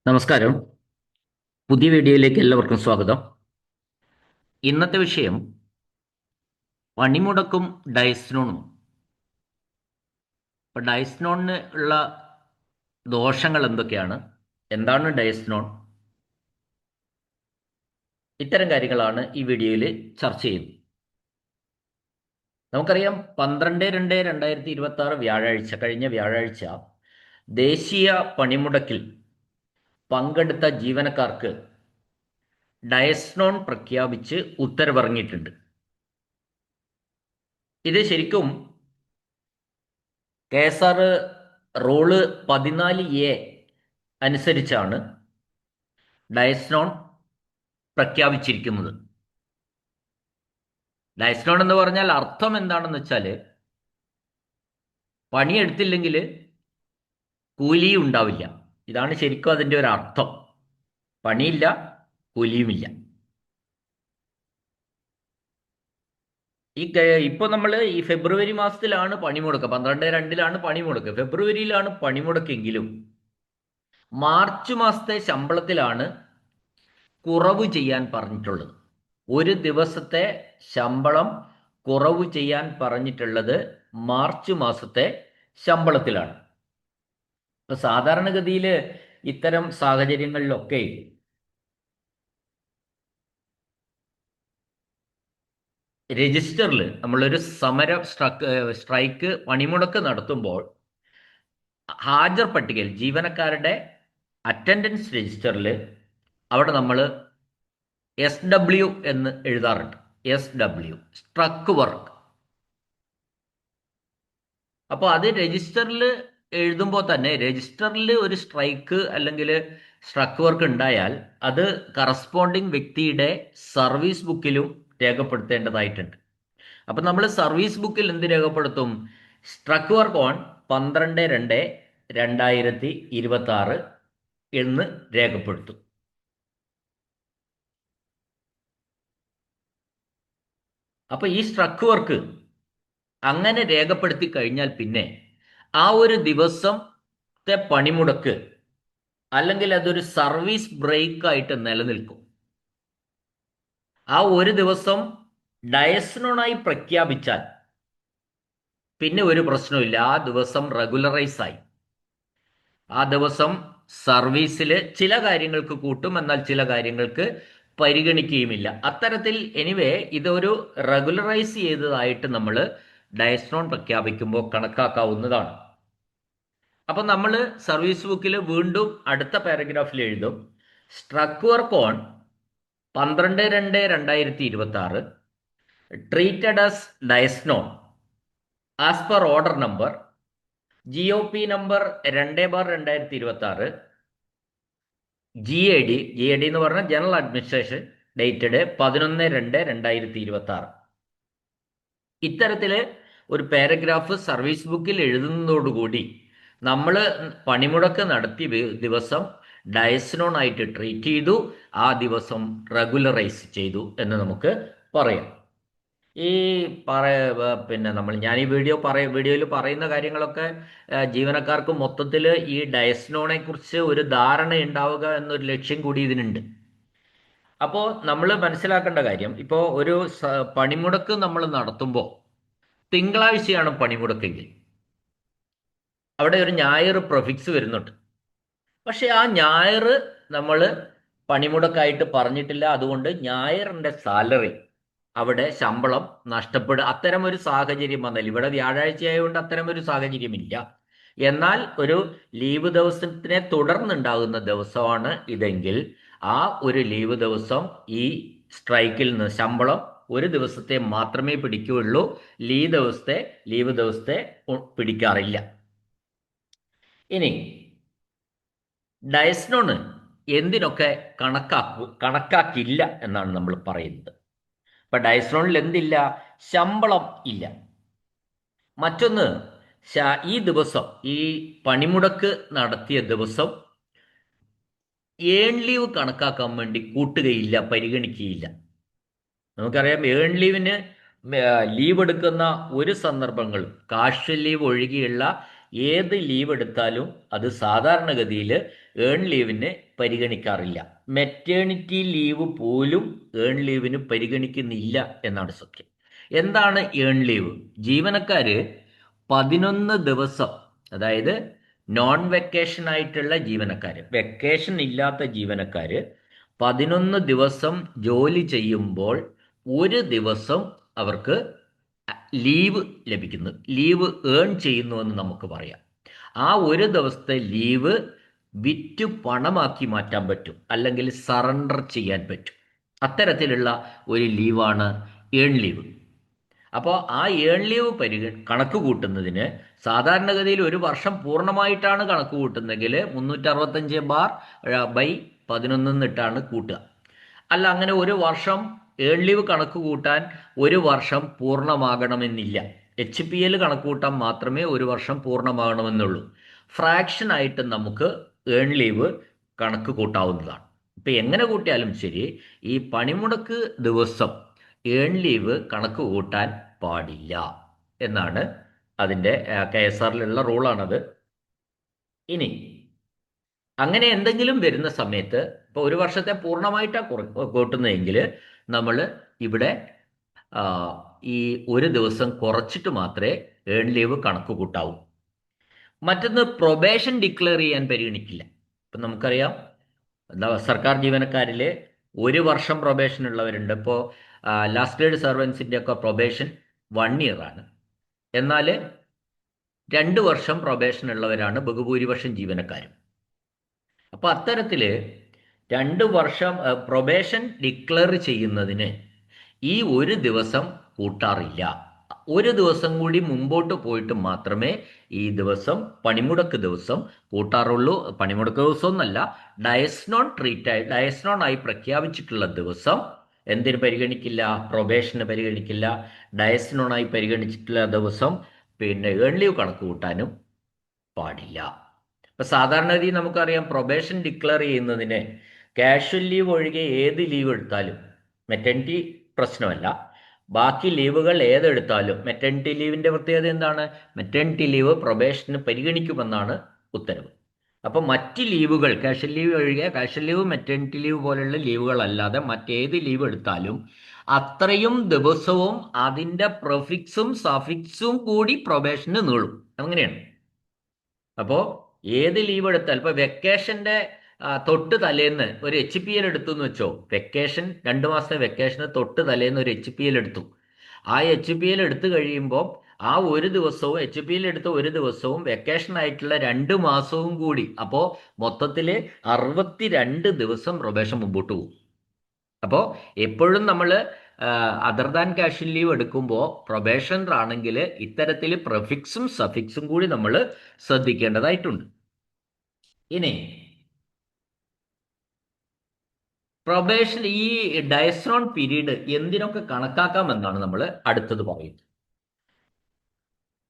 നമസ്കാരം. പുതിയ വീഡിയോയിലേക്ക് എല്ലാവർക്കും സ്വാഗതം. ഇന്നത്തെ വിഷയം പണിമുടക്കും ഡയസ്നോണും. അപ്പോൾ ഡയസ്നോണിന് ഉള്ള ദോഷങ്ങൾ എന്തൊക്കെയാണ്, എന്താണ് ഡയസ്നോൺ, ഇത്തരം കാര്യങ്ങളാണ് ഈ വീഡിയോയിൽ ചർച്ച ചെയ്യുന്നത്. നമുക്കറിയാം 12/2/2026 വ്യാഴാഴ്ച, കഴിഞ്ഞ വ്യാഴാഴ്ച ദേശീയ പണിമുടക്കിൽ പങ്കെടുത്ത ജീവനക്കാർക്ക് ഡയസ്നോൺ പ്രഖ്യാപിച്ച് ഉത്തരവിറങ്ങിയിട്ടുണ്ട്. ഇത് ശരിക്കും KSR റൂള് 14A അനുസരിച്ചാണ് ഡയസ്നോൺ പ്രഖ്യാപിച്ചിരിക്കുന്നത്. ഡയസ്നോൺ എന്ന് പറഞ്ഞാൽ അർത്ഥം എന്താണെന്ന് വെച്ചാൽ, പണിയെടുത്തില്ലെങ്കിൽ കൂലി ഉണ്ടാവില്ല. ഇതാണ് ശരിക്കും അതിൻ്റെ ഒരു അർത്ഥം. പണിയില്ല, കൂലിയുമില്ല. ഇപ്പോൾ നമ്മൾ ഈ ഫെബ്രുവരി മാസത്തിലാണ് പണിമുടക്ക്, 12/2 പണിമുടക്ക്, ഫെബ്രുവരിയിലാണ് പണിമുടക്കെങ്കിലും മാർച്ച് മാസത്തെ ശമ്പളത്തിലാണ് കുറവ് ചെയ്യാൻ പറഞ്ഞിട്ടുള്ളത്. ഒരു ദിവസത്തെ ശമ്പളം കുറവ് ചെയ്യാൻ പറഞ്ഞിട്ടുള്ളത് മാർച്ച് മാസത്തെ ശമ്പളത്തിലാണ്. ഇപ്പൊ സാധാരണഗതിയിൽ ഇത്തരം സാഹചര്യങ്ങളിലൊക്കെ രജിസ്റ്ററിൽ നമ്മളൊരു സ്ട്രൈക്ക് പണിമുടക്ക് നടത്തുമ്പോൾ ഹാജർ പട്ടികയിൽ ജീവനക്കാരുടെ അറ്റൻഡൻസ് രജിസ്റ്ററിൽ അവിടെ നമ്മൾ SW എന്ന് എഴുതാറുണ്ട്. SW സ്ട്രക്ക് work. അപ്പോൾ അത് രജിസ്റ്ററിൽ എഴുതുമ്പോൾ തന്നെ രജിസ്റ്ററിൽ ഒരു സ്ട്രൈക്ക് അല്ലെങ്കിൽ സ്ട്രക്ക് വർക്ക് ഉണ്ടായാൽ അത് കറസ്പോണ്ടിങ് വ്യക്തിയുടെ സർവീസ് ബുക്കിലും രേഖപ്പെടുത്തേണ്ടതായിട്ടുണ്ട്. അപ്പം നമ്മൾ സർവീസ് ബുക്കിൽ എന്ത് രേഖപ്പെടുത്തും? സ്ട്രക്ക് വർക്ക് ഓൺ 12/2/2026 എന്ന് രേഖപ്പെടുത്തും. അപ്പോൾ ഈ സ്ട്രക്ക് വർക്ക് അങ്ങനെ രേഖപ്പെടുത്തി കഴിഞ്ഞാൽ പിന്നെ ആ ഒരു ദിവസത്തെ പണിമുടക്ക് അല്ലെങ്കിൽ അതൊരു സർവീസ് ബ്രേക്ക് ആയിട്ട് നിലനിൽക്കും. ആ ഒരു ദിവസം ഡയസ്നോണായി പ്രഖ്യാപിച്ചാൽ പിന്നെ ഒരു പ്രശ്നമില്ല. ആ ദിവസം റെഗുലറൈസ് ആയി. ആ ദിവസം സർവീസിൽ ചില കാര്യങ്ങൾക്ക് കൂട്ടും, എന്നാൽ ചില കാര്യങ്ങൾക്ക് പരിഗണിക്കുകയുമില്ല. അത്തരത്തിൽ എനിവേ ഇതൊരു റെഗുലറൈസ് ചെയ്തതായിട്ട് നമ്മൾ ഡയസ്നോൺ പ്രഖ്യാപിക്കുമ്പോൾ കണക്കാക്കാവുന്നതാണ്. അപ്പം നമ്മൾ സർവീസ് ബുക്കിൽ വീണ്ടും അടുത്ത പാരഗ്രാഫിൽ എഴുതും, സ്ട്രക്ക് work on 12/2/2026 treated as dies non as per order number GOP number 2/2026 GAD എന്ന് പറഞ്ഞാൽ ജനറൽ അഡ്മിനിസ്ട്രേഷൻ ഡേറ്റഡ് 11/2/2026. ഇത്തരത്തിൽ ഒരു പാരഗ്രാഫ് സർവീസ് ബുക്കിൽ എഴുതുന്നതോടുകൂടി നമ്മൾ പണിമുടക്ക് നടത്തിയ ദിവസം ഡയസ്നോൺ ആയിട്ട് ട്രീറ്റ് ചെയ്തു, ആ ദിവസം റെഗുലറൈസ് ചെയ്തു എന്ന് നമുക്ക് പറയാം. ഈ പിന്നെ ഞാൻ ഈ വീഡിയോയിൽ പറയുന്ന കാര്യങ്ങളൊക്കെ ജീവനക്കാർക്ക് മൊത്തത്തിൽ ഈ ഡയസ്നോണെ കുറിച്ച് ഒരു ധാരണ ഉണ്ടാവുക എന്നൊരു ലക്ഷ്യം കൂടി ഇതിനുണ്ട്. അപ്പോൾ നമ്മൾ മനസ്സിലാക്കേണ്ട കാര്യം, ഇപ്പോൾ ഒരു പണിമുടക്ക് നമ്മൾ നടത്തുമ്പോൾ തിങ്കളാഴ്ചയാണ് പണിമുടക്കെങ്കിൽ അവിടെ ഒരു ഞായർ പ്രൊഫിക്സ് വരുന്നുണ്ട്. പക്ഷെ ആ ഞായർ നമ്മൾ പണിമുടക്കായിട്ട് പറഞ്ഞിട്ടില്ല. അതുകൊണ്ട് ഞായറിൻ്റെ സാലറി, അവിടെ ശമ്പളം നഷ്ടപ്പെടുക, അത്തരം ഒരു സാഹചര്യം വന്നാൽ, ഇവിടെ വ്യാഴാഴ്ച ആയതുകൊണ്ട് അത്തരം ഒരു സാഹചര്യമില്ല. എന്നാൽ ഒരു ലീവ് ദിവസത്തിനെ തുടർന്നുണ്ടാകുന്ന ദിവസമാണ് ഇതെങ്കിൽ ആ ഒരു ലീവ് ദിവസം ഈ സ്ട്രൈക്കിൽ നിന്ന് ശമ്പളം ഒരു ദിവസത്തെ മാത്രമേ പിടിക്കുകയുള്ളൂ. ലീവ് ദിവസത്തെ പിടിക്കാറില്ല. ഇനി ഡയസ്നോണ് എന്തിനൊക്കെ കണക്കാക്കില്ല എന്നാണ് നമ്മൾ പറയുന്നത്. ഇപ്പൊ ഡയസ്നോണിൽ എന്തില്ല? ശമ്പളം ഇല്ല. മറ്റൊന്ന്, ഈ ദിവസം ഈ പണിമുടക്ക് നടത്തിയ ദിവസം ഏൺ ലീവ് കണക്കാക്കാൻ വേണ്ടി കൂട്ടുകയില്ല, പരിഗണിക്കുകയില്ല. നമുക്കറിയാം ഏൺ ലീവിന് ലീവ് എടുക്കുന്ന ഒരു സന്ദർഭങ്ങളും, കാഷ്വൽ ലീവ് ഒഴികെയുള്ള ഏത് ലീവ് എടുത്താലും അത് സാധാരണഗതിയിൽ ഏൺ ലീവിന് പരിഗണിക്കാറില്ല. മെറ്റേണിറ്റി ലീവ് പോലും ഏൺ ലീവിന് പരിഗണിക്കുന്നില്ല എന്നാണ് സത്യം. എന്താണ് ഏൺ ലീവ്? ജീവനക്കാര് 11 ദിവസം, അതായത് നോൺ വെക്കേഷൻ ആയിട്ടുള്ള ജീവനക്കാര്, വെക്കേഷൻ ഇല്ലാത്ത ജീവനക്കാര് 11 ദിവസം ജോലി ചെയ്യുമ്പോൾ ഒരു ദിവസം അവർക്ക് ലീവ് ലഭിക്കുന്നു, ലീവ് ഏൺ ചെയ്യുന്നു എന്ന് നമുക്ക് പറയാം. ആ ഒരു ദിവസത്തെ ലീവ് വിറ്റ് പണമാക്കി മാറ്റാൻ പറ്റും, അല്ലെങ്കിൽ സറണ്ടർ ചെയ്യാൻ പറ്റും. അത്തരത്തിലുള്ള ഒരു ലീവാണ് ഏൺ ലീവ്. അപ്പോൾ ആ ഏൺ ലീവ് കണക്ക് കൂട്ടുന്നതിന് സാധാരണഗതിയിൽ ഒരു വർഷം പൂർണ്ണമായിട്ടാണ് കണക്ക് കൂട്ടുന്നതെങ്കിൽ 365/11 എന്നിട്ടാണ് കൂട്ടുക. അല്ല, അങ്ങനെ ഒരു വർഷം ഏൺ ലീവ് കണക്ക് കൂട്ടാൻ ഒരു വർഷം പൂർണ്ണമാകണമെന്നില്ല. HPL കണക്ക് കൂട്ടാൻ മാത്രമേ ഒരു വർഷം പൂർണ്ണമാകണമെന്നുള്ളൂ. ഫ്രാക്ഷൻ ആയിട്ട് നമുക്ക് ഏൺ ലീവ് കണക്ക് കൂട്ടാവുന്നതാണ്. ഇപ്പം എങ്ങനെ കൂട്ടിയാലും ശരി, ഈ പണിമുടക്ക് ദിവസം ഏൺ ലീവ് കണക്ക് കൂട്ടാൻ പാടില്ല എന്നാണ് അതിൻ്റെ KSRലുള്ള റൂളാണത്. ഇനി അങ്ങനെ എന്തെങ്കിലും വരുന്ന സമയത്ത്, ഇപ്പോൾ ഒരു വർഷത്തെ പൂർണ്ണമായിട്ടാണ് കൂട്ടുന്നതെങ്കിൽ നമ്മൾ ഇവിടെ ഈ ഒരു ദിവസം കുറച്ചിട്ട് മാത്രമേ ഏൺ ലീവ് കണക്ക് കൂട്ടാവൂ. മറ്റൊന്ന്, പ്രൊബേഷൻ ഡിക്ലെയർ ചെയ്യാൻ പരിഗണിക്കില്ല. ഇപ്പം നമുക്കറിയാം, സർക്കാർ ജീവനക്കാരിൽ ഒരു വർഷം പ്രൊബേഷൻ ഉള്ളവരുണ്ട്. ഇപ്പോൾ ലാസ്റ്റ് ഗ്രേഡ് സർവൻസിൻ്റെ ഒക്കെ പ്രൊബേഷൻ 1 ഇയർ ആണ്. എന്നാൽ 2 വർഷം പ്രൊബേഷൻ ഉള്ളവരാണ് ബഹുഭൂരിപക്ഷം ജീവനക്കാരും. അപ്പോൾ അത്തരത്തിൽ 2 വർഷം പ്രൊബേഷൻ ഡിക്ലെയർ ചെയ്യുന്നതിന് ഈ ഒരു ദിവസം കൂട്ടാറില്ല. ഒരു ദിവസം കൂടി മുമ്പോട്ട് പോയിട്ട് മാത്രമേ ഈ ദിവസം, പണിമുടക്ക് ദിവസം കൂട്ടാറുള്ളൂ. പണിമുടക്ക് ദിവസം എന്നല്ല, ഡയസ്നോൺ ആയി പ്രഖ്യാപിച്ചിട്ടുള്ള ദിവസം എന്തിനു പരിഗണിക്കില്ല? പ്രൊബേഷന് പരിഗണിക്കില്ല. ഡയസ്നോൺ ആയി പരിഗണിച്ചിട്ടുള്ള ദിവസം പിന്നെ ഏൺ ലീവ് കണക്ക് കൂട്ടാനും പാടില്ല. ഇപ്പൊ സാധാരണഗതി നമുക്കറിയാം, പ്രൊബേഷൻ ഡിക്ലെയർ ചെയ്യുന്നതിന് കാഷ്വൽ ലീവ് ഒഴികെ ഏത് ലീവ് എടുത്താലും, മെറ്റർനിറ്റി പ്രശ്നമല്ല, ബാക്കി ലീവുകൾ ഏതെടുത്താലും, മെറ്റർനിറ്റി ലീവിന്റെ പ്രത്യേകത എന്താണ്? മെറ്റർനിറ്റി ലീവ് പ്രൊബേഷന് പരിഗണിക്കുമെന്നാണ് ഉത്തരവ്. അപ്പം മറ്റ് ലീവുകൾ, കാഷ്വൽ ലീവ് ഒഴികെ, കാഷ്വൽ ലീവ് മെറ്റർനിറ്റി ലീവ് പോലുള്ള ലീവുകളല്ലാതെ മറ്റേത് ലീവ് എടുത്താലും അത്രയും ദിവസവും അതിൻ്റെ പ്രിഫിക്സും സഫിക്സും കൂടി പ്രൊബേഷന് നീളും. അങ്ങനെയാണ്. അപ്പോൾ ഏത് ലീവ് എടുത്താൽ, ഇപ്പോൾ വെക്കേഷൻ്റെ തൊട്ട് തലേന്ന് ഒരു HPL എടുത്തു എന്ന് വെച്ചോ, വെക്കേഷൻ 2 മാസത്തെ വെക്കേഷന് തൊട്ട് തലേന്ന് ഒരു HPL എടുത്തു. ആ HPL എടുത്തു കഴിയുമ്പോൾ ആ ഒരു ദിവസവും, HPL എടുത്ത ഒരു ദിവസവും വെക്കേഷൻ ആയിട്ടുള്ള 2 മാസവും കൂടി, അപ്പോൾ മൊത്തത്തിൽ 62 ദിവസം പ്രൊബേഷൻ മുമ്പോട്ട് പോകും. അപ്പോൾ എപ്പോഴും നമ്മൾ അതർ ദാൻ കാഷ്വൽ ലീവ് എടുക്കുമ്പോൾ പ്രൊബേഷണർ ആണെങ്കിൽ ഇത്തരത്തിൽ പ്രിഫിക്സും സഫിക്സും കൂടി നമ്മൾ ശ്രദ്ധിക്കേണ്ടതായിട്ടുണ്ട്. ഇനി പ്രൊബേഷൻ, ഈ ഡയസ്നോൺ പീരീഡ് എന്തിനൊക്കെ കണക്കാക്കാമെന്നാണ് നമ്മൾ അടുത്തത് പറയുന്നത്.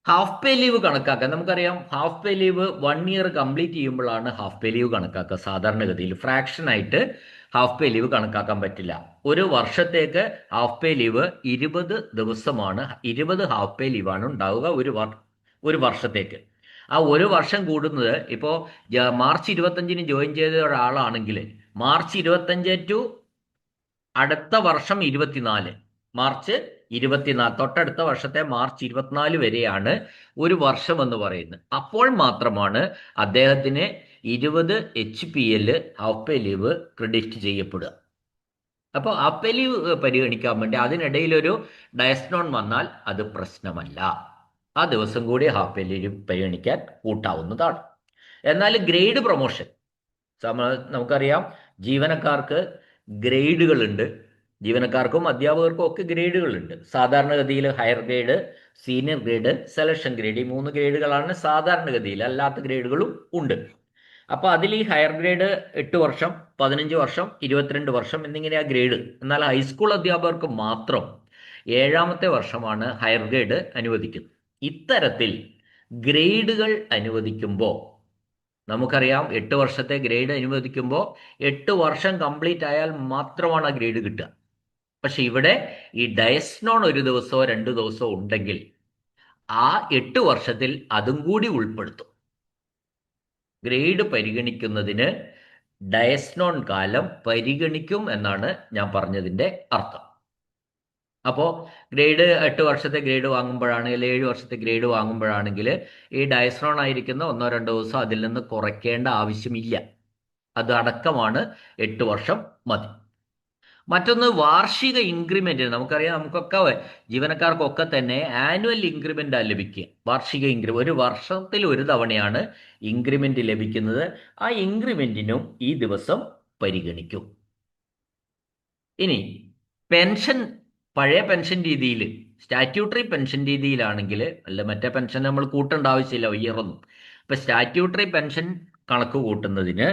ഹാഫ് പേ ലീവ് കണക്കാക്കാൻ നമുക്കറിയാം, half pay leave 1 year complete ചെയ്യുമ്പോഴാണ് ഹാഫ് പേ ലീവ് കണക്കാക്കുക. സാധാരണഗതിയിൽ ഫ്രാക്ഷൻ ആയിട്ട് ഹാഫ് പേ ലീവ് കണക്കാക്കാൻ പറ്റില്ല. ഒരു വർഷത്തേക്ക് ഹാഫ് പേ ലീവ് 20 ദിവസമാണ്, 20 ഹാഫ് പേ ലീവാണ് ഉണ്ടാവുക ഒരു വർഷത്തേക്ക്. ആ ഒരു വർഷം കൂടുന്നത്, ഇപ്പോൾ മാർച്ച് 25-ന് ജോയിൻ ചെയ്ത ഒരാളാണെങ്കിൽ മാർച്ച് 25 ടു അടുത്ത വർഷം 24, മാർച്ച് 24, തൊട്ടടുത്ത വർഷത്തെ മാർച്ച് 24 വരെയാണ് ഒരു വർഷം എന്ന് പറയുന്നത്. അപ്പോൾ മാത്രമാണ് അദ്ദേഹത്തിന് 20 HPL half pay leave credit ചെയ്യപ്പെടുക. അപ്പോൾ ഹാഫ് പേ ലീവ് പരിഗണിക്കാൻ വേണ്ടി അതിനിടയിലൊരു ഡയസ്നോൺ വന്നാൽ അത് പ്രശ്നമല്ല. ആ ദിവസം കൂടി ഹാഫ് പേ ലീവ് പരിഗണിക്കാൻ കൂട്ടാവുന്നതാണ്. എന്നാൽ ഗ്രേഡ് പ്രൊമോഷൻ, നമുക്കറിയാം, ജീവനക്കാർക്ക് ഗ്രേഡുകളുണ്ട്. ജീവനക്കാർക്കും അധ്യാപകർക്കും ഒക്കെ ഗ്രേഡുകളുണ്ട്. സാധാരണഗതിയിൽ higher grade, senior grade, selection grade, ഈ 3 ഗ്രേഡുകളാണ് സാധാരണഗതിയിൽ. അല്ലാത്ത ഗ്രേഡുകളും ഉണ്ട്. അപ്പോൾ അതിൽ ഈ ഹയർ ഗ്രേഡ് 8 വർഷം, 15 വർഷം, 22 വർഷം എന്നിങ്ങനെ ആ ഗ്രേഡ്. എന്നാൽ ഹൈസ്കൂൾ അധ്യാപകർക്ക് മാത്രം 7ാമത്തെ വർഷമാണ് ഹയർ ഗ്രേഡ് അനുവദിക്കുന്നത്. ഇത്തരത്തിൽ ഗ്രേഡുകൾ അനുവദിക്കുമ്പോൾ നമുക്കറിയാം, 8 വർഷത്തെ ഗ്രേഡ് അനുവദിക്കുമ്പോൾ 8 വർഷം കംപ്ലീറ്റ് ആയാൽ മാത്രമാണ് ആ ഗ്രേഡ് കിട്ടുക. പക്ഷെ ഇവിടെ ഈ ഡയസ്നോൺ ഒരു ദിവസമോ 2 ദിവസമോ ഉണ്ടെങ്കിൽ ആ 8 വർഷത്തിൽ അതും കൂടി ഉൾപ്പെടുത്തും. ഗ്രേഡ് പരിഗണിക്കുന്നതിന് ഡയസ്നോൺ കാലം പരിഗണിക്കും എന്നാണ് ഞാൻ പറഞ്ഞതിൻ്റെ അർത്ഥം. അപ്പോൾ ഗ്രേഡ് 8 വർഷത്തെ ഗ്രേഡ് വാങ്ങുമ്പോഴാണെങ്കിൽ 7 വർഷത്തെ ഗ്രേഡ് വാങ്ങുമ്പോഴാണെങ്കിൽ ഈ ഡയസ്നോൺ ആയിരിക്കുന്ന 1-2 ദിവസം അതിൽ നിന്ന് കുറയ്ക്കേണ്ട ആവശ്യമില്ല. അത് അടക്കമാണ് 8 വർഷം മതി. മറ്റൊന്ന് വാർഷിക ഇൻക്രിമെന്റ്. നമുക്കറിയാം, നമുക്കൊക്കെ ജീവനക്കാർക്കൊക്കെ തന്നെ ആനുവൽ ഇൻക്രിമെന്റ് ലഭിക്കുക. വാർഷിക ഇൻക്രിമെന്റ് ഒരു വർഷത്തിൽ ഒരു തവണയാണ് ഇൻക്രിമെന്റ് ലഭിക്കുന്നത്. ആ ഇൻക്രിമെന്റിനും ഈ ദിവസം പരിഗണിക്കും. ഇനി പെൻഷൻ, പഴയ പെൻഷൻ രീതിയിൽ, സ്റ്റാറ്റ്യൂട്ടറി പെൻഷൻ രീതിയിലാണെങ്കിൽ, അല്ല മറ്റേ പെൻഷൻ നമ്മൾ കൂട്ടേണ്ട ആവശ്യമില്ല ഇയറൊന്നും. ഇപ്പൊ സ്റ്റാറ്റ്യൂട്ടറി പെൻഷൻ കണക്ക് കൂട്ടുന്നതിന്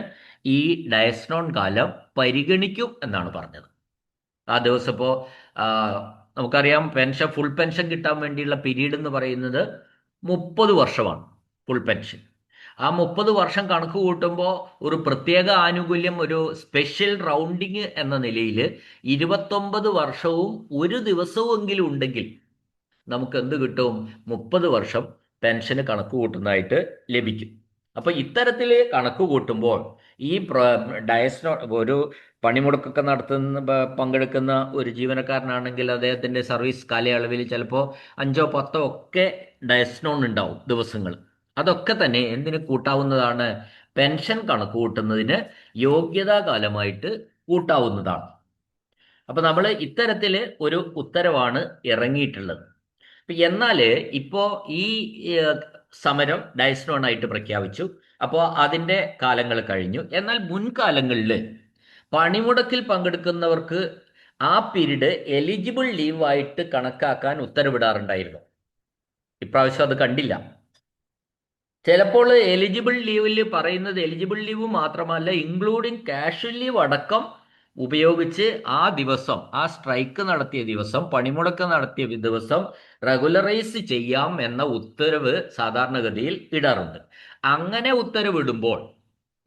ഈ ഡയസ്നോൺ കാലം പരിഗണിക്കും എന്നാണ് പറഞ്ഞത്. ആ ദിവസം ഇപ്പോൾ നമുക്കറിയാം, പെൻഷൻ, ഫുൾ പെൻഷൻ കിട്ടാൻ വേണ്ടിയുള്ള പീരീഡ് എന്ന് പറയുന്നത് 30 വർഷമാണ്. Full pension. ആ 30 വർഷം കണക്ക് കൂട്ടുമ്പോൾ ഒരു പ്രത്യേക ആനുകൂല്യം, ഒരു സ്പെഷ്യൽ റൗണ്ടിങ് എന്ന നിലയിൽ 29 വർഷവും ഒരു ദിവസവുമെങ്കിലും ഉണ്ടെങ്കിൽ നമുക്ക് എന്ത് കിട്ടും? 30 വർഷം പെൻഷന് കണക്ക് കൂട്ടുന്നതായിട്ട് ലഭിക്കും. അപ്പൊ ഇത്തരത്തിൽ കണക്ക് കൂട്ടുമ്പോൾ ഈ ഡയസ്നോ, ഒരു പണിമുടക്കൊക്കെ പങ്കെടുക്കുന്ന ഒരു ജീവനക്കാരനാണെങ്കിൽ അദ്ദേഹത്തിന്റെ സർവീസ് കാലയളവിൽ ചിലപ്പോൾ 5-10 ഒക്കെ ഡയസ്നോൺ ഉണ്ടാവും ദിവസങ്ങൾ. അതൊക്കെ തന്നെ എന്തിന് കൂട്ടാവുന്നതാണ്? പെൻഷൻ കണക്ക് കൂട്ടുന്നതിന് യോഗ്യതാ കാലമായിട്ട് കൂട്ടാവുന്നതാണ്. അപ്പൊ നമ്മൾ ഇത്തരത്തിൽ ഒരു ഉത്തരവാണ് ഇറങ്ങിയിട്ടുള്ളത്. എന്നാൽ ഇപ്പോ ഈ സമരം ഡയസ്നോൺ ആയിട്ട് പ്രഖ്യാപിച്ചു. അപ്പോൾ അതിന്റെ കാലങ്ങൾ കഴിഞ്ഞു. എന്നാൽ മുൻകാലങ്ങളിൽ പണിമുടക്കിൽ പങ്കെടുക്കുന്നവർക്ക് ആ പീരീഡ് എലിജിബിൾ ലീവായിട്ട് കണക്കാക്കാൻ ഉത്തരവിടാറുണ്ടായിരുന്നു. ഇപ്രാവശ്യം അത് കണ്ടില്ല. ചിലപ്പോൾ എലിജിബിൾ ലീവിൽ പറയുന്നത് എലിജിബിൾ ലീവ് മാത്രമല്ല, ഇൻക്ലൂഡിങ് കാഷ്വൽ ലീവ് അടക്കം ഉപയോഗിച്ച് ആ ദിവസം, ആ സ്ട്രൈക്ക് നടത്തിയ ദിവസം, പണിമുടക്ക് നടത്തിയ ദിവസം റെഗുലറൈസ് ചെയ്യാം എന്ന ഉത്തരവ് സാധാരണഗതിയിൽ ഇടാറുണ്ട്. അങ്ങനെ ഉത്തരവിടുമ്പോൾ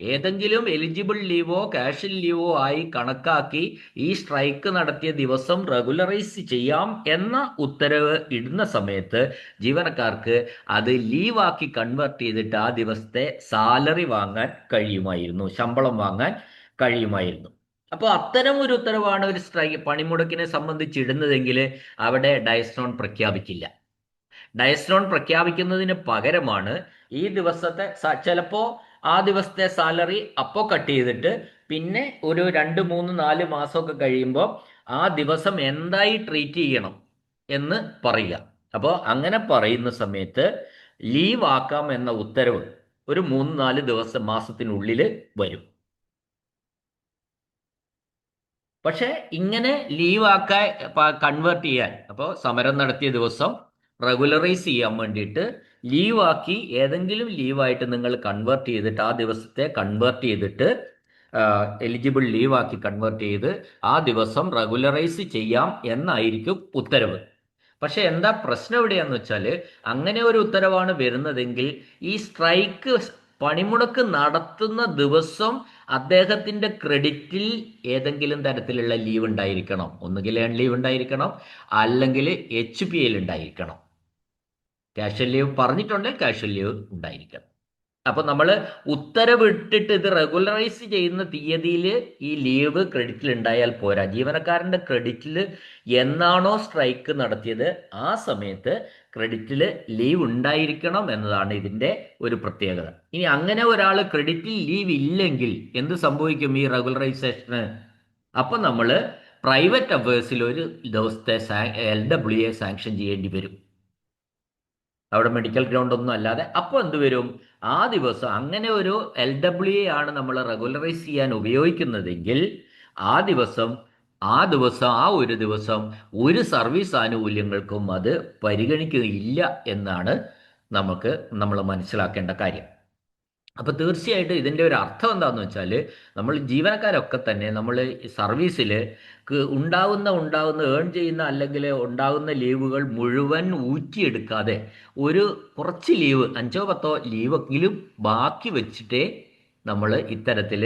ഏതെങ്കിലും എലിജിബിൾ ലീവോ കാഷ്വൽ ലീവോ ആയി കണക്കാക്കി ഈ സ്ട്രൈക്ക് നടത്തിയ ദിവസം റെഗുലറൈസ് ചെയ്യാം എന്ന ഉത്തരവ് ഇടുന്ന സമയത്ത് ജീവനക്കാർക്ക് അത് ലീവാക്കി കൺവേർട്ട് ചെയ്തിട്ട് ആ ദിവസത്തെ സാലറി വാങ്ങാൻ കഴിയുമായിരുന്നു, ശമ്പളം വാങ്ങാൻ കഴിയുമായിരുന്നു. അപ്പോൾ അത്തരം ഒരു ഉത്തരവാണ് ഒരു സ്ട്രൈക്ക്, പണിമുടക്കിനെ സംബന്ധിച്ച് ഇടുന്നതെങ്കിൽ അവിടെ ഡയസ്നോൺ പ്രഖ്യാപിക്കില്ല. ഡയസ്നോൺ പ്രഖ്യാപിക്കുന്നതിന് പകരമാണ് ഈ ദിവസത്തെ ചിലപ്പോ ആ ദിവസത്തെ സാലറി അപ്പോൾ കട്ട് ചെയ്തിട്ട് പിന്നെ ഒരു 2-3-4 മാസമൊക്കെ കഴിയുമ്പോൾ ആ ദിവസം എന്തായി ട്രീറ്റ് ചെയ്യണം എന്ന് പറയുക. അപ്പോൾ അങ്ങനെ പറയുന്ന സമയത്ത് ലീവ് ആക്കാം എന്ന ഉത്തരവ് ഒരു 3-4 മാസത്തിനുള്ളിൽ വരും. പക്ഷെ ഇങ്ങനെ ലീവാക്കാൻ കൺവേർട്ട് ചെയ്യാൻ, അപ്പോൾ സമരം നടത്തിയ ദിവസം റെഗുലറൈസ് ചെയ്യാൻ വേണ്ടിയിട്ട് ലീവാക്കി ഏതെങ്കിലും ലീവായിട്ട് നിങ്ങൾ കൺവേർട്ട് ചെയ്തിട്ട് ആ ദിവസത്തെ കൺവേർട്ട് ചെയ്തിട്ട് എലിജിബിൾ ലീവാക്കി കൺവേർട്ട് ചെയ്ത് ആ ദിവസം റെഗുലറൈസ് ചെയ്യാം എന്നായിരിക്കും ഉത്തരവ്. പക്ഷെ എന്താ പ്രശ്നം എവിടെയാന്ന് വെച്ചാൽ, അങ്ങനെ ഒരു ഉത്തരവാണ് വരുന്നതെങ്കിൽ ഈ സ്ട്രൈക്ക്, പണിമുടക്ക് നടത്തുന്ന ദിവസം അദ്ദേഹത്തിന്റെ ക്രെഡിറ്റിൽ ഏതെങ്കിലും തരത്തിലുള്ള ലീവ് ഉണ്ടായിരിക്കണം. ഒന്നുകിൽ ഏൺ ലീവ് ഉണ്ടായിരിക്കണം, അല്ലെങ്കിൽ HPL ഉണ്ടായിരിക്കണം. കാഷ്വൽ ലീവ് പറഞ്ഞിട്ടുണ്ടെങ്കിൽ കാഷ്വൽ ലീവ് ഉണ്ടായിരിക്കണം. അപ്പൊ നമ്മൾ ഉത്തരവിട്ടിട്ട് ഇത് റെഗുലറൈസ് ചെയ്യുന്ന തീയതിയിൽ ഈ ലീവ് ക്രെഡിറ്റിൽ ഉണ്ടായാൽ പോരാ. ജീവനക്കാരന്റെ ക്രെഡിറ്റിൽ എന്നാണോ സ്ട്രൈക്ക് നടത്തിയത് ആ സമയത്ത് ക്രെഡിറ്റിൽ ലീവ് ഉണ്ടായിരിക്കണം എന്നതാണ് ഇതിന്റെ ഒരു പ്രത്യേകത. ഇനി അങ്ങനെ ഒരാൾ ക്രെഡിറ്റിൽ ലീവ് ഇല്ലെങ്കിൽ എന്ത് സംഭവിക്കും ഈ റെഗുലറൈസേഷന്? അപ്പൊ നമ്മൾ പ്രൈവറ്റ് അഫയേഴ്സിൽ ഒരു ദിവസത്തെ LWA സാങ്ഷൻ ചെയ്യേണ്ടി വരും, അവിടെ മെഡിക്കൽ ഗ്രൗണ്ട് ഒന്നും അല്ലാതെ. അപ്പോൾ എന്ത് വരും? ആ ദിവസം അങ്ങനെ ഒരു LWA ആണ് നമ്മൾ റെഗുലറൈസ് ചെയ്യാൻ ഉപയോഗിക്കുന്നതെങ്കിൽ ആ ദിവസം ആ ഒരു ദിവസം ഒരു സർവീസ് ആനുകൂല്യങ്ങൾക്കും അത് പരിഗണിക്കുകയില്ല എന്നാണ് നമ്മൾ മനസ്സിലാക്കേണ്ട കാര്യം. അപ്പൊ തീർച്ചയായിട്ടും ഇതിന്റെ ഒരു അർത്ഥം എന്താന്ന് വെച്ചാൽ, നമ്മൾ ജീവനക്കാരൊക്കെ തന്നെ നമ്മൾ സർവീസിൽ ഉണ്ടാവുന്ന ഏൺ ചെയ്യുന്ന അല്ലെങ്കിൽ ഉണ്ടാകുന്ന ലീവുകൾ മുഴുവൻ ഊറ്റിയെടുക്കാതെ ഒരു കുറച്ച് ലീവ്, 5-10 ലീവെങ്കിലും ബാക്കി വെച്ചിട്ടേ നമ്മൾ ഇത്തരത്തിൽ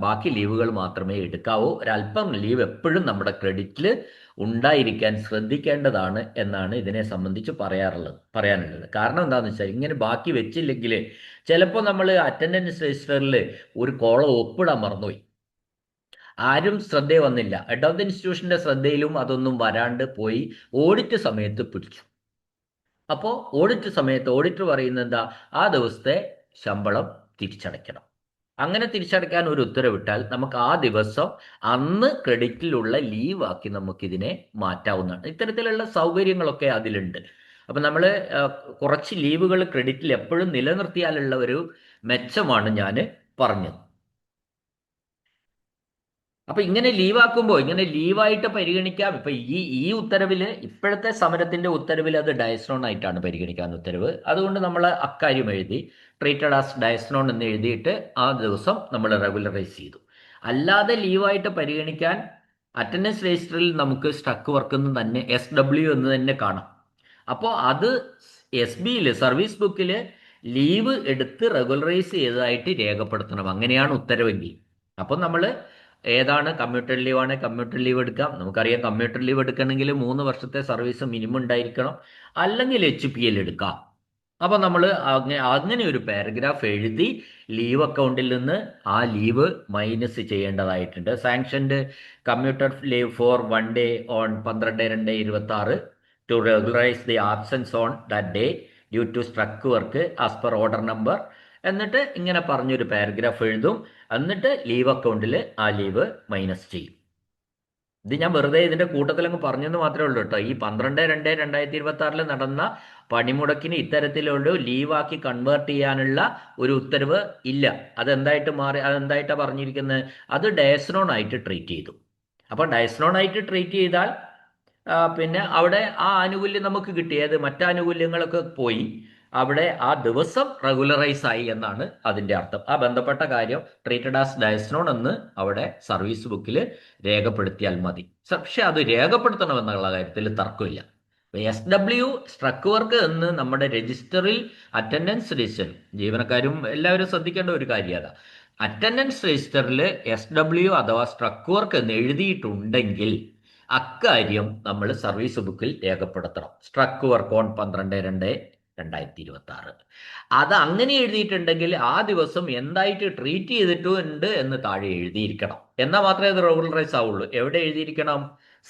ബാക്കി ലീവുകൾ മാത്രമേ എടുക്കാവൂ. ഒരല്പം ലീവ് എപ്പോഴും നമ്മുടെ ക്രെഡിറ്റിൽ ഉണ്ടായിരിക്കാൻ ശ്രദ്ധിക്കേണ്ടതാണ് എന്നാണ് ഇതിനെ സംബന്ധിച്ച് പറയാനുള്ളത്. കാരണം എന്താണെന്ന് വെച്ചാൽ ഇങ്ങനെ ബാക്കി വെച്ചില്ലെങ്കിൽ ചിലപ്പോൾ നമ്മൾ അറ്റൻഡൻസ് രജിസ്റ്ററിൽ ഒരു കോളം ഒപ്പിടാൻ മറന്നുപോയി, ആരും ശ്രദ്ധ വന്നില്ല, ഹെഡ് ഓഫ് ദി ഇൻസ്റ്റിറ്റ്യൂഷന്റെ ശ്രദ്ധയിലും അതൊന്നും വരാണ്ട് പോയി, ഓഡിറ്റ് സമയത്ത് പിടിച്ചു. അപ്പോൾ ഓഡിറ്റ് സമയത്ത് ഓഡിറ്റർ പറയുന്നത് എന്താ, ആ ദിവസത്തെ ശമ്പളം തിരിച്ചടയ്ക്കണം. അങ്ങനെ തിരിച്ചടയ്ക്കാൻ ഒരു ഉത്തരവിട്ടാൽ നമുക്ക് ആ ദിവസം അന്ന് ക്രെഡിറ്റിലുള്ള ലീവ് ആക്കി നമുക്കിതിനെ മാറ്റാവുന്നതാണ്. ഇത്തരത്തിലുള്ള സൗകര്യങ്ങളൊക്കെ അതിലുണ്ട്. അപ്പം നമ്മൾ കുറച്ച് ലീവുകൾ ക്രെഡിറ്റിൽ എപ്പോഴും നിലനിർത്തിയാലുള്ള ഒരു മെച്ചമാണ് ഞാൻ പറഞ്ഞത്. അപ്പൊ ഇങ്ങനെ ലീവാക്കുമ്പോൾ ഇങ്ങനെ ലീവായിട്ട് പരിഗണിക്കാം. ഇപ്പൊ ഈ ഉത്തരവില്, ഇപ്പോഴത്തെ സമരത്തിന്റെ ഉത്തരവിൽ അത് ഡയസ്നോൺ ആയിട്ടാണ് പരിഗണിക്കാൻ ഉത്തരവ്. അതുകൊണ്ട് നമ്മൾ അക്കാര്യം എഴുതി, ട്രീറ്റഡ് ആസ് ഡയസ്നോൺ എന്ന് എഴുതിയിട്ട് ആ ദിവസം നമ്മൾ റെഗുലറൈസ് ചെയ്തു. അല്ലാതെ ലീവായിട്ട് പരിഗണിക്കാൻ അറ്റൻഡൻസ് രജിസ്റ്ററിൽ നമുക്ക് സ്ട്രക്ക് വർക്ക് എന്ന് തന്നെ SW എന്ന് തന്നെ കാണാം. അപ്പോൾ അത് SBയിൽ സർവീസ് ബുക്കിൽ ലീവ് എടുത്ത് റെഗുലറൈസ് ചെയ്തതായിട്ട് രേഖപ്പെടുത്തണം. അങ്ങനെയാണ് ഉത്തരവെങ്കിൽ. അപ്പം നമ്മൾ ഏതാണ് കമ്മ്യൂട്ടർ ലീവ് ആണ്, കമ്മ്യൂട്ടർ ലീവ് എടുക്കാം. നമുക്കറിയാം കമ്മ്യൂട്ടർ ലീവ് എടുക്കണമെങ്കിൽ 3 വർഷത്തെ സർവീസ് മിനിമം ഉണ്ടായിരിക്കണം, അല്ലെങ്കിൽ HPL എടുക്കാം. അപ്പം നമ്മൾ അങ്ങനെ ഒരു പാരഗ്രാഫ് എഴുതി ലീവ് അക്കൗണ്ടിൽ നിന്ന് ആ ലീവ് മൈനസ് ചെയ്യേണ്ടതായിട്ടുണ്ട്. Sanctioned commuter leave for 1 day on 12/2/26 to regularise the absence on that day due to struck work as per order number എന്നിട്ട് ഇങ്ങനെ പറഞ്ഞൊരു പാരഗ്രാഫ് എഴുതും. എന്നിട്ട് ലീവ് അക്കൗണ്ടിൽ ആ ലീവ് മൈനസ് ചെയ്യും. ഇത് ഞാൻ വെറുതെ ഇതിന്റെ കൂട്ടത്തിൽ അങ്ങ് പറഞ്ഞെന്ന് മാത്രമേ ഉള്ളൂ കേട്ടോ. ഈ 12/2/2026 നടന്ന പണിമുടക്കിന് ഇത്തരത്തിലുള്ള ലീവാക്കി കൺവേർട്ട് ചെയ്യാനുള്ള ഒരു ഉത്തരവ് ഇല്ല. അതെന്തായിട്ടാ പറഞ്ഞിരിക്കുന്നത്, അത് ഡയസ്നോൺ ആയിട്ട് ട്രീറ്റ് ചെയ്തു. അപ്പൊ ഡയസ്നോൺ ആയിട്ട് ട്രീറ്റ് ചെയ്താൽ പിന്നെ അവിടെ ആ ആനുകൂല്യം നമുക്ക് കിട്ടി. മറ്റാനുകൂല്യങ്ങളൊക്കെ പോയി, അവിടെ ആ ദിവസം റെഗുലറൈസ് ആയി എന്നാണ് അതിന്റെ അർത്ഥം. ആ ബന്ധപ്പെട്ട കാര്യം ട്രീറ്റഡ് ആസ് ഡയസ്നോൺ എന്ന് അവിടെ സർവീസ് ബുക്കിൽ രേഖപ്പെടുത്തിയാൽ മതി. പക്ഷെ അത് രേഖപ്പെടുത്തണമെന്നുള്ള കാര്യത്തിൽ തർക്കമില്ല. SW സ്ട്രക്ക് വർക്ക് എന്ന് നമ്മുടെ രജിസ്റ്ററിൽ അറ്റൻഡൻസ് രജിസ്റ്റർ, ജീവനക്കാരും എല്ലാവരും ശ്രദ്ധിക്കേണ്ട ഒരു കാര്യമാണ്. അറ്റൻഡൻസ് രജിസ്റ്ററിൽ SW അഥവാ സ്ട്രക്ക് വർക്ക് എന്ന് എഴുതിയിട്ടുണ്ടെങ്കിൽ അക്കാര്യം നമ്മൾ സർവീസ് ബുക്കിൽ രേഖപ്പെടുത്തണം. സ്ട്രക്ക് വർക്ക് ഓൺ 12/2/2026. അത് അങ്ങനെ എഴുതിയിട്ടുണ്ടെങ്കിൽ ആ ദിവസം എന്തായിട്ട് ട്രീറ്റ് ചെയ്തിട്ടുണ്ട് എന്ന് താഴെ എഴുതിയിരിക്കണം. എന്നാൽ മാത്രമേ അത് റെഗുലറൈസ് ആവുള്ളൂ. എവിടെ എഴുതിയിരിക്കണം?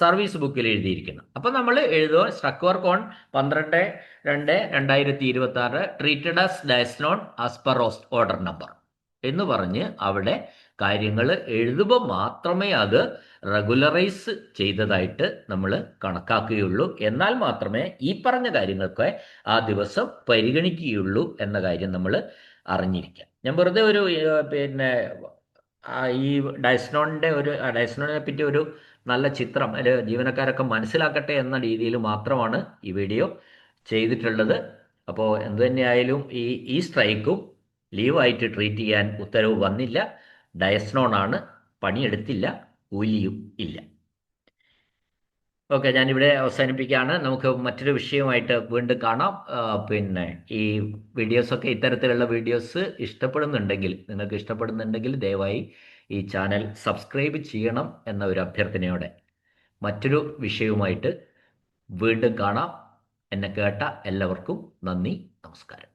സർവീസ് ബുക്കിൽ എഴുതിയിരിക്കണം. അപ്പം നമ്മൾ എഴുതുക സ്ട്രക്ക് work on 12/2/2026 treated as dies non as per order number എന്ന് പറഞ്ഞ് അവിടെ കാര്യങ്ങൾ എഴുതുമ്പോൾ മാത്രമേ അത് റെഗുലറൈസ് ചെയ്തതായിട്ട് നമ്മൾ കണക്കാക്കുകയുള്ളൂ. എന്നാൽ മാത്രമേ ഈ പറഞ്ഞ കാര്യങ്ങൾക്ക് ആ ദിവസം പരിഗണിക്കുകയുള്ളൂ എന്ന കാര്യം നമ്മൾ അറിഞ്ഞിരിക്കാം. ഞാൻ വെറുതെ ഒരു പിന്നെ ഈ ഡയസ്നോണിനെ പറ്റി ഒരു നല്ല ചിത്രം ജീവനക്കാരൊക്കെ മനസ്സിലാക്കട്ടെ എന്ന രീതിയിൽ മാത്രമാണ് ഈ വീഡിയോ ചെയ്തിട്ടുള്ളത്. അപ്പോൾ എന്തു തന്നെയായാലും ഈ സ്ട്രൈക്കും ലീവായിട്ട് ട്രീറ്റ് ചെയ്യാൻ ഉത്തരവ് വന്നില്ല. ഡയസ്നോൺ ആണ്, പണിയെടുത്തില്ല, കൂലിയും ഇല്ല. ഓക്കെ, ഞാനിവിടെ അവസാനിപ്പിക്കുകയാണ്. നമുക്ക് മറ്റൊരു വിഷയമായിട്ട് വീണ്ടും കാണാം. പിന്നെ ഈ വീഡിയോസൊക്കെ, ഇത്തരത്തിലുള്ള വീഡിയോസ് നിങ്ങൾക്ക് ഇഷ്ടപ്പെടുന്നുണ്ടെങ്കിൽ ദയവായി ഈ ചാനൽ സബ്സ്ക്രൈബ് ചെയ്യണം എന്ന ഒരു അഭ്യർത്ഥനയോടെ മറ്റൊരു വിഷയവുമായിട്ട് വീണ്ടും കാണാം. എന്നെ കേട്ട എല്ലാവർക്കും നന്ദി, നമസ്കാരം.